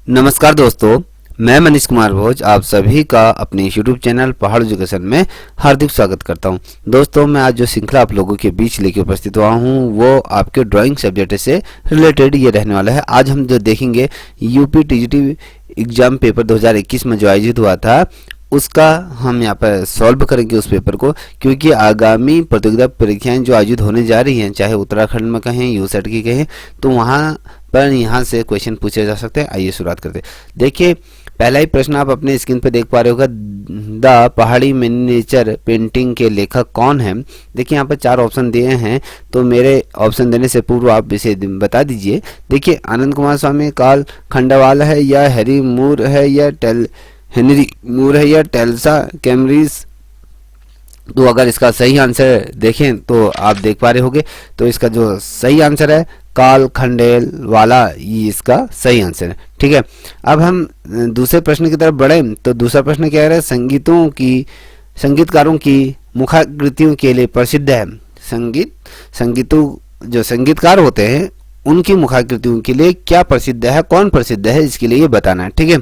नमस्कार दोस्तों, मैं मनीष कुमार भोज आप सभी का अपने YouTube चैनल पहाड़ एजुकेशन में हार्दिक स्वागत करता हूं। दोस्तों, मैं आज जो श्रृंखला आप लोगों के बीच लेके उपस्थित हुआ हूं वो आपके ड्राइंग सब्जेक्ट से रिलेटेड ये रहने वाला है। आज हम जो देखेंगे यूपी टीजीटी एग्जाम पेपर 2021 में जो आयोजित हुआ था उसका हम यहाँ पर सॉल्व करेंगे उस पेपर को, क्योंकि आगामी प्रतियोगिता परीक्षाएं जो आयोजित होने जा रही हैं, चाहे उत्तराखंड में कहें यूसेट की कहें, तो वहाँ पर यहाँ से क्वेश्चन पूछे जा सकते हैं। आइए शुरुआत करते हैं। देखिए, पहला ही प्रश्न आप अपने स्क्रीन पर देख पा रहे होगा, द पहाड़ी मिनिएचर पेंटिंग के लेखक कौन है। देखिए, यहाँ पर 4 ऑप्शन दिए हैं, तो मेरे ऑप्शन देने से पूर्व आप इसे बता दीजिए। देखिए, आनंद कुमार स्वामी, कार्ल खंडेलवाल है या हैरी मूर है या हेनरी मूर है या टेल्सा कैमरीज। तो अगर इसका सही आंसर देखें तो आप देख पा रहे होंगे, तो इसका जो सही आंसर है कार्ल खंडेलवाला, ये इसका सही आंसर है। ठीक है, अब हम दूसरे प्रश्न की तरफ बढ़े तो दूसरा प्रश्न क्या है, संगीतकारों की मुखाकृतियों के लिए प्रसिद्ध है। जो संगीतकार होते हैं उनकी मुखाकृतियों के लिए क्या प्रसिद्ध है, कौन प्रसिद्ध है, इसके लिए ये बताना है। ठीक है,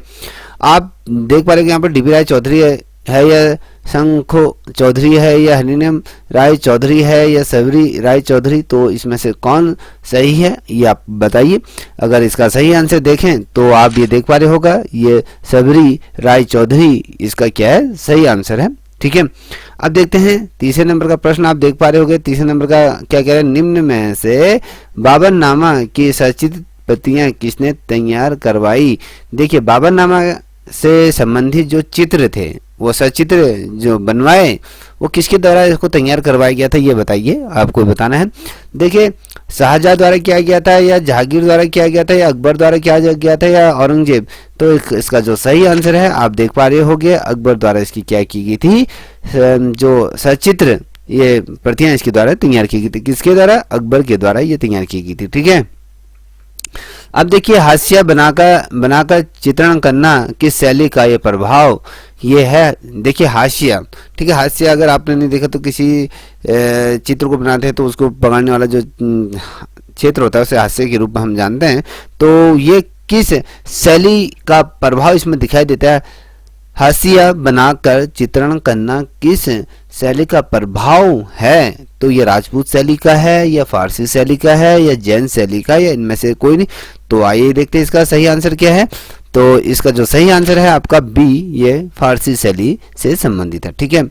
आप देख पा रहे हैं यहाँ पर डीबी राय चौधरी है या शंखो चौधरी है या हरिनम राय चौधरी है या सबरी राय चौधरी। तो इसमें से कौन सही है ये आप बताइए। अगर इसका सही आंसर देखें तो आप ये देख पा रहे होगा, ये सबरी राय चौधरी इसका क्या है, सही आंसर है। ठीक है, अब देखते हैं तीसरे नंबर का प्रश्न। आप देख पा रहे होंगे तीसरे नंबर का क्या कह रहे हैं, निम्न में से बाबरनामा की सचित्र प्रतियां किसने तैयार करवाई। देखिए, बाबरनामा से संबंधित जो चित्र थे, वो सचित्र जो बनवाए, वो किसके द्वारा इसको तैयार करवाया गया था, ये बताइए, आपको बताना है। देखिए, शाहजहां द्वारा किया गया था या जहांगीर द्वारा किया गया था या अकबर द्वारा किया गया था या औरंगजेब। तो इसका जो सही आंसर है आप देख पा रहे होंगे, अकबर द्वारा इसकी क्या की गई थी, जो सचित्र ये प्रतियां इसके द्वारा तैयार की गई थी। किसके द्वारा, अकबर के द्वारा ये तैयार की गई थी। ठीक है, अब देखिए, हास्य बनाकर चित्रण करना किस शैली का ये प्रभाव ये है। देखिए, हास्य, ठीक है, हास्य अगर आपने नहीं देखा तो किसी चित्र को बनाते हैं तो उसको पकड़ने वाला जो क्षेत्र होता है उसे हास्य के रूप में हम जानते हैं। तो ये किस शैली का प्रभाव इसमें दिखाई देता है, हास्य बनाकर चित्रण करना किस शैली का प्रभाव है। तो ये राजपूत शैली का है या फारसी शैली का है या जैन शैली का, या इनमें से कोई नहीं। तो आइए देखते हैं इसका सही आंसर क्या है। तो इसका जो सही आंसर है आपका बी, ये फारसी शैली से संबंधित है। ठीक है,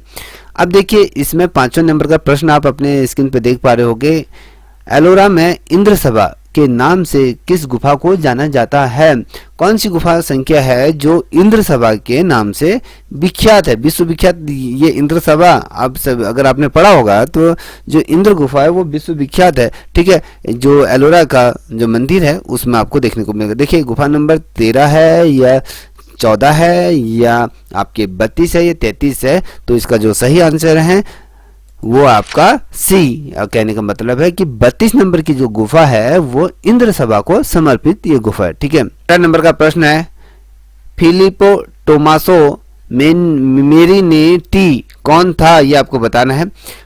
अब देखिए, इसमें 5वें नंबर का प्रश्न आप अपने स्क्रीन पे देख पा रहे होंगे, एलोरा में इंद्र सभा के नाम से किस गुफा को जाना जाता है। कौन सी गुफा संख्या है जो इंद्र सभा के नाम से विख्यात है, विश्वविख्यात। ये इंद्र सभा आप सब अगर आपने पढ़ा होगा तो जो इंद्र गुफा है वो विश्वविख्यात है। ठीक है, जो एलोरा का जो मंदिर है उसमें आपको देखने को मिलेगा। देखिए, गुफा नंबर 13 है या 14 है या आपके 32 है या 33 है। तो इसका जो सही आंसर है वो आपका सी। कहने का मतलब है कि 32 नंबर की जो गुफा है वो इंद्र सभा को समर्पित ये गुफा है। ठीक है, 4 नंबर का प्रश्न है, फिलिपो टोमासो मेरिनेटी कौन था, ये आपको बताना है।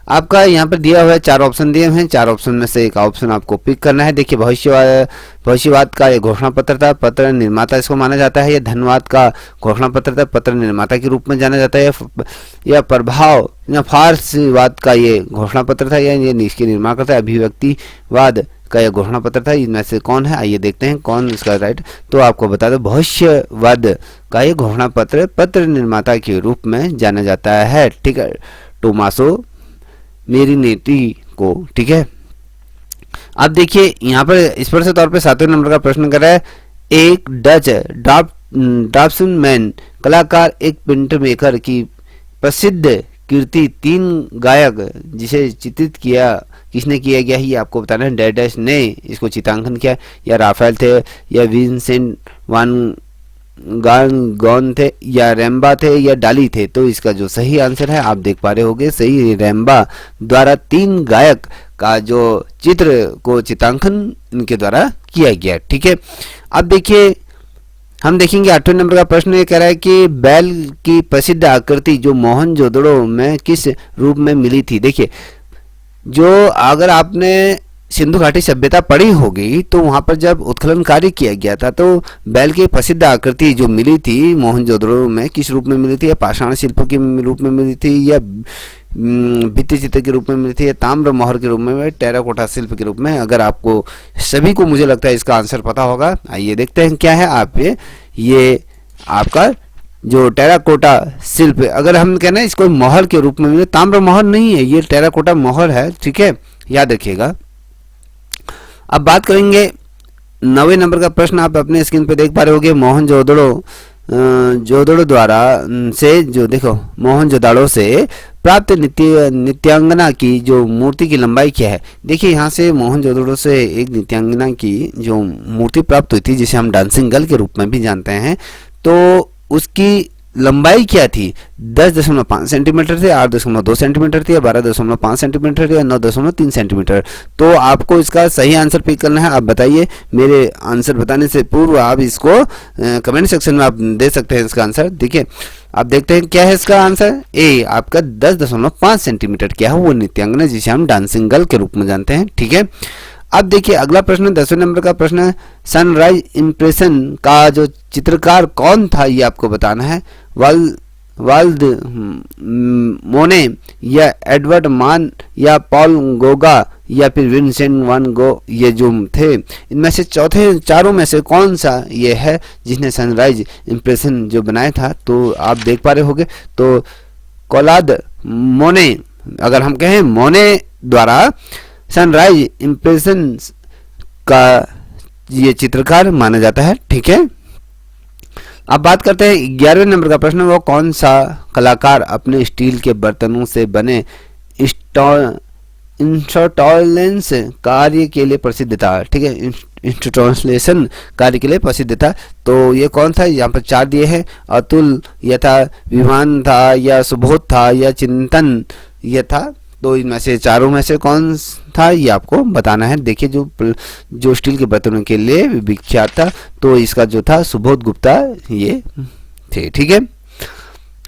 आपका यहाँ पर दिया हुआ है 4 ऑप्शन दिए हुए हैं, 4 ऑप्शन में से एक ऑप्शन आपको पिक करना है। देखिए, भविष्यवाद का ये घोषणा पत्र था, पत्र निर्माता इसको माना जाता है, या धनवाद का घोषणा पत्र था, पत्र निर्माता के रूप में जाना जाता है, या प्रभाव या फारसीवाद का ये घोषणा पत्र था, या ये इसके निर्माण करता है, अभिव्यक्तिवाद का यह घोषणा पत्र था। इनमें से कौन है, आइए देखते हैं कौन इसका राइट। तो आपको बता दो, भविष्यवाद का यह घोषणा पत्र निर्माता के रूप में जाना जाता है। ठीक है, टोमासो मेरिनेटी को। ठीक है, अब देखिए, यहाँ पर स्पष्ट तौर पे 7वें नंबर का प्रश्न कर रहा है, एक डच ड्राफ्ट्समैन कलाकार एक प्रिंटर मेकर की प्रसिद्ध कृति 3 गायक जिसे चित्रित किया किसने किया गया है, ये आपको बताना है। डेडस ने इसको चित्रांकन किया, या राफेल थे या विंसेंट वान गॉन थे या रैम्बा थे या डाली थे। तो इसका जो सही आंसर है आप देख पा रहे होंगे, सही रैम्बा द्वारा 3 गायक का जो चित्र को चित्रांकन इनके द्वारा किया गया। ठीक है, अब देखिए, हम देखेंगे 8वें नंबर का प्रश्न ये कह रहा है कि बैल की प्रसिद्ध आकृति जो मोहनजोदड़ो में किस रूप में मिली थी। देखिए, जो अगर आपने सिंधु घाटी सभ्यता पड़ी होगी, तो वहां पर जब उत्खनन कार्य किया गया था तो बैल की प्रसिद्ध आकृति जो मिली थी मोहनजोदड़ो में, किस रूप में मिली थी? या पाषाण शिल्प के रूप में मिली थी, या भित्ति चित्र के रूप में मिली थी, या ताम्र मोहर के रूप में, टेराकोटा शिल्प के रूप में? अगर आपको सभी को, मुझे लगता है इसका आंसर पता होगा। आइए देखते हैं क्या है। आप ये आपका जो टेराकोटा शिल्प, अगर हम कहना है इसको मोहर के रूप में मिले, ताम्र मोहर नहीं है, ये टेराकोटा मोहर है, ठीक है, याद रखिएगा। अब बात करेंगे 9वें नंबर का प्रश्न। आप अपने स्क्रीन पे देख पा रहे होंगे, मोहनजोदड़ो द्वारा से जो देखो मोहनजोदड़ो से प्राप्त नित्यांगना की जो मूर्ति की लंबाई क्या है? देखिए यहाँ से मोहनजोदड़ो से एक नित्यांगना की जो मूर्ति प्राप्त हुई थी, जिसे हम डांसिंग गर्ल के रूप में भी जानते हैं, तो उसकी लंबाई क्या थी? 10.5 सेंटीमीटर थे, 8.2 सेंटीमीटर थी, 12.5 सेंटीमीटर थी, 9.3 सेंटीमीटर। तो आपको इसका सही आंसर पिक करना है। आप बताइए, मेरे आंसर बताने से पूर्व आप इसको कमेंट सेक्शन में आप दे सकते हैं इसका आंसर। देखिए आप देखते हैं क्या है इसका आंसर। ए आपका 10.5 सेंटीमीटर क्या है? वो नित्यांगना जिसे हम डांसिंग गर्ल के रूप में जानते हैं, ठीक है। अब देखिए अगला प्रश्न 10वें नंबर का प्रश्न है, सनराइज इंप्रेशन का जो चित्रकार कौन था, ये आपको बताना है। वाल्द मोने, या एडवर्ड मान, या पॉल गोगा, या फिर विंसेंट वान गो, ये जो थे इनमें से चारों में से कौन सा ये है जिसने सनराइज इंप्रेशन जो बनाया था? तो आप देख पा रहे होंगे, तो क्लॉद मोने, अगर हम कहें मोने द्वारा सनराइज इंप्रेशन का ये चित्रकार माना जाता है, ठीक है। अब बात करते हैं 11वें नंबर का प्रश्न, वो कौन सा कलाकार अपने स्टील के बर्तनों से बने इंस्टॉलेंस कार्य के लिए प्रसिद्ध था, ठीक है, इंस्टॉलेशन कार्य के लिए प्रसिद्ध था। तो ये कौन था? यहाँ पर 4 दिए हैं, अतुल या था, विमान था, या सुबोध था, या चिंतन यह था। तो इनमें से चारों में से कौन था ये आपको बताना है। देखिए जो स्टील के बर्तनों के लिए विख्यात था, तो इसका जो था सुबोध गुप्ता ये थे, ठीक है।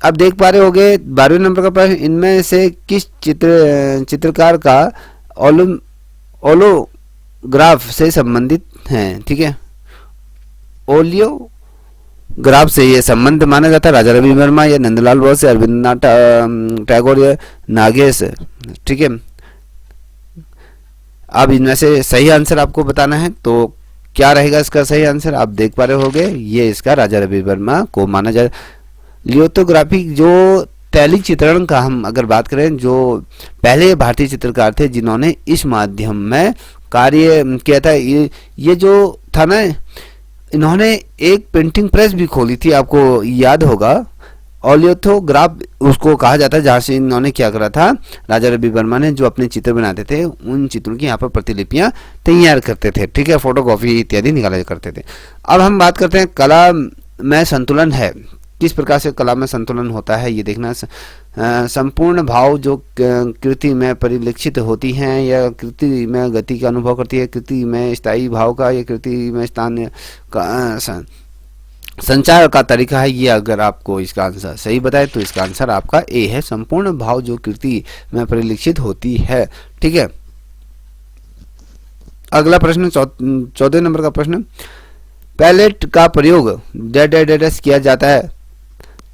अब देख पा रहे होंगे 12वें नंबर का प्रश्न, इनमें से किस चित्रकार का ओलोग्राफ से संबंधित है, ठीक है। ओलियोग्राफ से ये संबंध माना जाता है। राजा रवि वर्मा, या नंदलाल बोस, या रविन्द्रनाथ टैगोर, या नागेश, ठीक है। अब इनमें से सही आंसर आपको बताना है, तो क्या रहेगा इसका सही आंसर? आप देख पा रहे होंगे, ये इसका राजा रवि वर्मा को माना जाए। लियोथोग्राफी जो तैलिक चित्रण का हम अगर बात करें, जो पहले भारतीय चित्रकार थे जिन्होंने इस माध्यम में कार्य किया था, ये जो था ना, इन्होंने एक पेंटिंग प्रेस भी खोली थी, आपको याद होगा। ऑलियोथोग्राफ उसको कहा जाता है, जहाँ से इन्होंने क्या करा था, राजा रवि वर्मा ने जो अपने चित्र बनाते थे उन चित्रों की यहाँ पर प्रतिलिपियाँ तैयार करते थे, ठीक है, फोटोकॉपी इत्यादि निकाला करते थे। अब हम बात करते हैं कला में संतुलन है, किस प्रकार से कला में संतुलन होता है ये देखना। संपूर्ण भाव जो कृति में परिलक्षित होती हैं, या कृति में गति का अनुभव करती है, कृति में स्थायी भाव का, या कृति में स्थान का संचार का तरीका है, ये अगर आपको इसका आंसर सही बताए तो इसका आंसर आपका ए है, संपूर्ण भाव जो कृति में परिलक्षित होती है, ठीक है। अगला प्रश्न 14 नंबर का प्रश्न, पैलेट का प्रयोग डेडेडेडेस किया जाता है,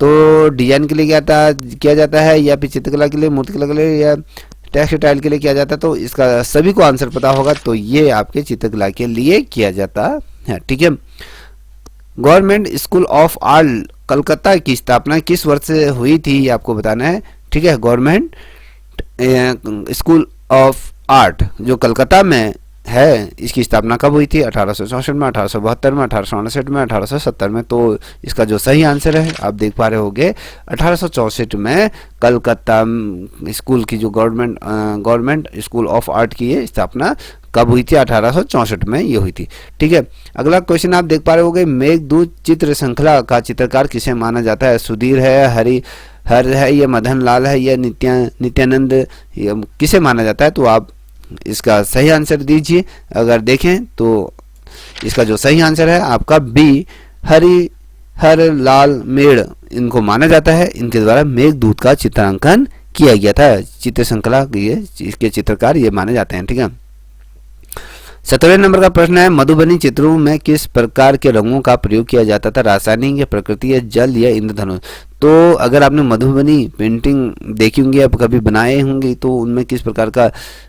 तो डिजाइन के लिए किया जाता है, या फिर चित्रकला के लिए, मूर्तिकला के लिए, या टेक्सटाइल के लिए किया जाता है? तो इसका सभी को आंसर पता होगा, तो ये आपके चित्रकला के लिए किया जाता है, ठीक है। Government school of art Calcutta की स्थापना किस वर्ष से हुई थी ये आपको बताना है, ठीक है। गवर्नमेंट स्कूल ऑफ आर्ट जो कलकत्ता में है, इसकी स्थापना कब हुई थी? 1864 में, 1872 में, 1859 में, 1870 में। तो इसका जो सही आंसर है आप देख पा रहे होंगे 1864 में कलकत्ता स्कूल की जो गवर्नमेंट स्कूल ऑफ आर्ट की स्थापना कब हुई थी? 1864 में ये हुई थी, ठीक है। अगला क्वेश्चन आप देख पा रहे होंगे, मेघदूत चित्र श्रृंखला का चित्रकार किसे माना जाता है? सुधीर है, हर है, या मदन लाल है, या नित्यानंद, किसे माना जाता है? तो आप इसका सही आंसर दीजिए। अगर देखें तो इसका जो सही आंसर है आपका बी, हर लाल मेड़, इनको माना जाता है, इनके द्वारा मेघदूत का चित्रांकन किया गया था। चित्र श्रृंखला इसके चित्रकार ये माने जाते हैं, ठीक है। 17वें नंबर का प्रश्न है, मधुबनी चित्रों में किस प्रकार के रंगों का प्रयोग किया जाता था? रासायनिक या प्रकृति या जल या इंद्रधनुष? तो अगर आपने मधुबनी पेंटिंग देखी होंगी, आप कभी बनाए होंगे, तो उनमें किस प्रकार का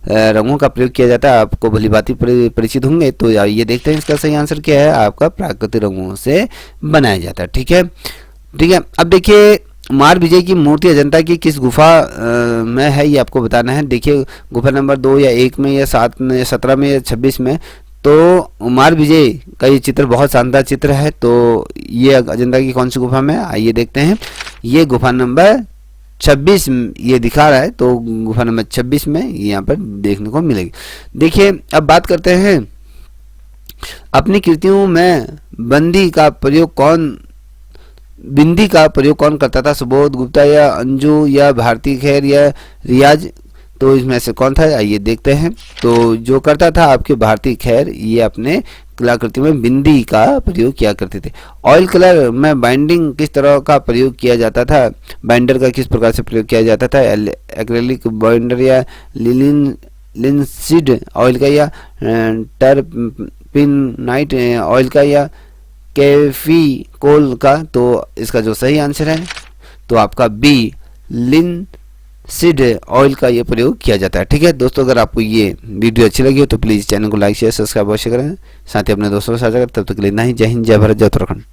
रंगों का प्रयोग किया जाता है आपको भली भांति परिचित होंगे। तो ये देखते हैं इसका सही आंसर क्या है। आपका प्राकृतिक रंगों से बनाया जाता है। ठीक है, ठीक है। अब देखिए, मार विजय की मूर्ति अजंता की किस गुफा में है, ये आपको बताना है। देखिए, गुफा नंबर 2 या 1 में या 7 में या 17 में या 26 में। तो मार विजय का ये चित्र बहुत शानदार चित्र है। तो ये अजंता की कौन सी गुफा में है, आइए देखते हैं। ये गुफा नंबर 26 ये दिखा रहा है, तो गुफा नंबर 26 में यहाँ पर देखने को मिलेगी। देखिए, अब बात करते हैं, अपनी कृतियों में बिंदी का प्रयोग कौन करता था? सुबोध गुप्ता या अंजू या भारती खैर या रियाज? तो इसमें से कौन था, आइए देखते हैं। तो जो करता था आपके भारती खैर, ये अपने कलाकृति में बिंदी का प्रयोग किया करते थे। ऑयल कलर में बाइंडिंग किस तरह का प्रयोग किया जाता था? बाइंडर का किस प्रकार से प्रयोग किया जाता था? एक्रेलिक बाइंडर या लिनसीड ऑयल का या टर्पिनाइट ऑयल का या कैफीकोल का? तो इसका जो सही आंसर है, तो आपका बी लिनसीड ऑयल का ये प्रयोग किया जाता है। ठीक है दोस्तों, अगर आपको ये वीडियो अच्छी लगी हो तो प्लीज़ चैनल को लाइक शेयर सब्सक्राइब अवश्य करें, साथ ही अपने दोस्तों के साथ। तब तक के लिए इतना ही। जय हिंद, जय भारत, जय उत्तराखंड।